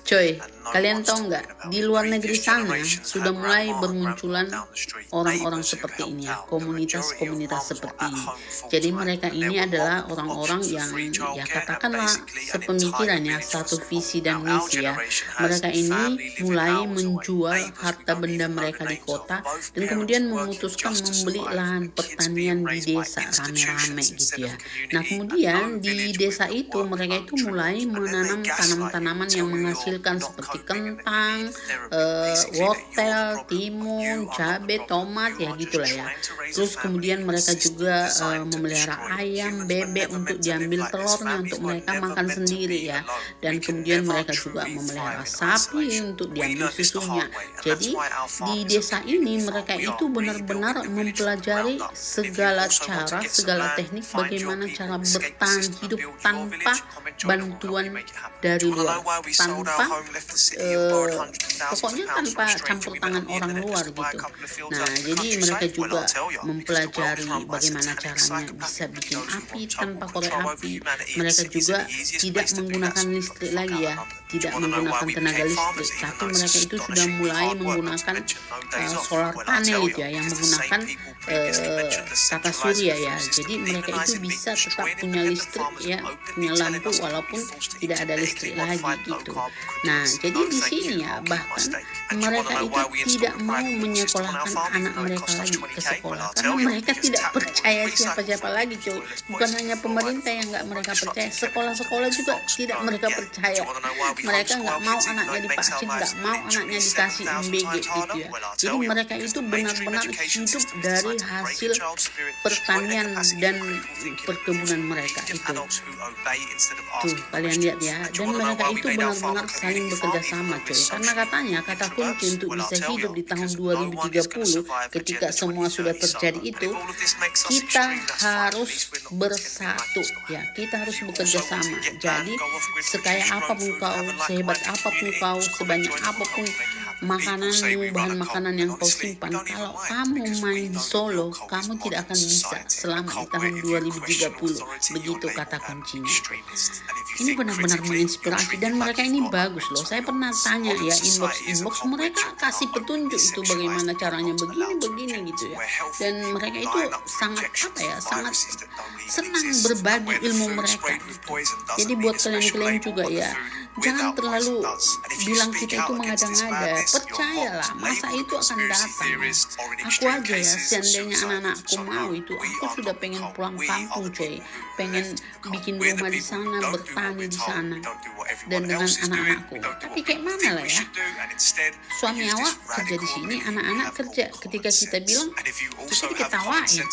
Coy, kalian tahu nggak, di luar negeri sana sudah mulai bermunculan orang-orang seperti ini ya, komunitas-komunitas seperti ini. Jadi mereka ini adalah orang-orang yang ya katakanlah sepemikiran ya, satu visi dan misi ya. Mereka ini mulai menjual harta benda mereka di kota dan kemudian memutuskan membeli lahan pertanian di desa rame-rame gitu ya. Nah kemudian di desa itu mereka itu mulai menanam tanaman-tanaman yang menghasilkan seperti kentang, wortel, timun, cabai, tomat ya gitulah ya. Terus kemudian mereka juga memelihara ayam, bebek untuk diambil telurnya untuk mereka makan sendiri ya. Dan kemudian mereka juga memelihara sapi untuk diambil susunya. Jadi di desa ini mereka itu benar-benar mempelajari segala cara, segala teknik bagaimana cara bertahan hidup tanpa bantuan dari luar, tanpa pokoknya tanpa campur tangan orang luar gitu. Nah jadi mereka juga mempelajari bagaimana caranya bisa bikin api tanpa korek api. Mereka juga tidak menggunakan listrik lagi ya, tidak menggunakan tenaga listrik, tapi mereka itu sudah mulai menggunakan solar panel itu ya, yang menggunakan tata surya ya. Jadi mereka itu bisa tetap punya listrik ya, punya lampu walaupun tidak ada listrik lagi gitu. Nah jadi di sini ya bahkan mereka itu tidak mau menyekolahkan anak mereka lagi ke sekolah karena mereka tidak percaya siapa-siapa lagi coy. Bukan hanya pemerintah yang nggak mereka percaya, sekolah-sekolah juga tidak mereka percaya. Mereka nggak mau anaknya divaksin, nggak mau anaknya dikasih MBG gitu ya. Jadi mereka itu benar-benar hidup dari hasil pertanian dan perkebunan mereka itu. Tuh kalian lihat ya, dan mereka itu benar-benar saling bekerja sama coy. Karena katanya kata kunci untuk bisa hidup di tahun 2030 ketika semua sudah terjadi itu, kita harus bersatu ya, kita harus bekerja sama. Jadi sekaya apapun kau, sehebat apapun kau, sebanyak apapun makananmu, bahan makanan yang kau simpan, kalau kamu main solo, kamu tidak akan bisa selama di tahun 2030. Begitu kata kuncinya. Ini benar-benar menginspirasi dan mereka ini bagus loh. Saya pernah tanya ya, inbox mereka kasih petunjuk itu bagaimana caranya begini gitu ya. Dan mereka itu sangat sangat senang berbagi ilmu mereka. Jadi buat kalian juga ya, jangan terlalu bilang kita itu mengada-ngada. Percayalah, masa itu akan datang. Aku aja ya, seandainya anak-anakku mau itu, aku sudah pengen pulang kampung coy, pengen bikin rumah di sana, bertani di sana, dan dengan anak-anakku. Tapi kayak mana lah ya, suami awak kerja di sini, anak-anak kerja. Ketika kita bilang, kita diketawain.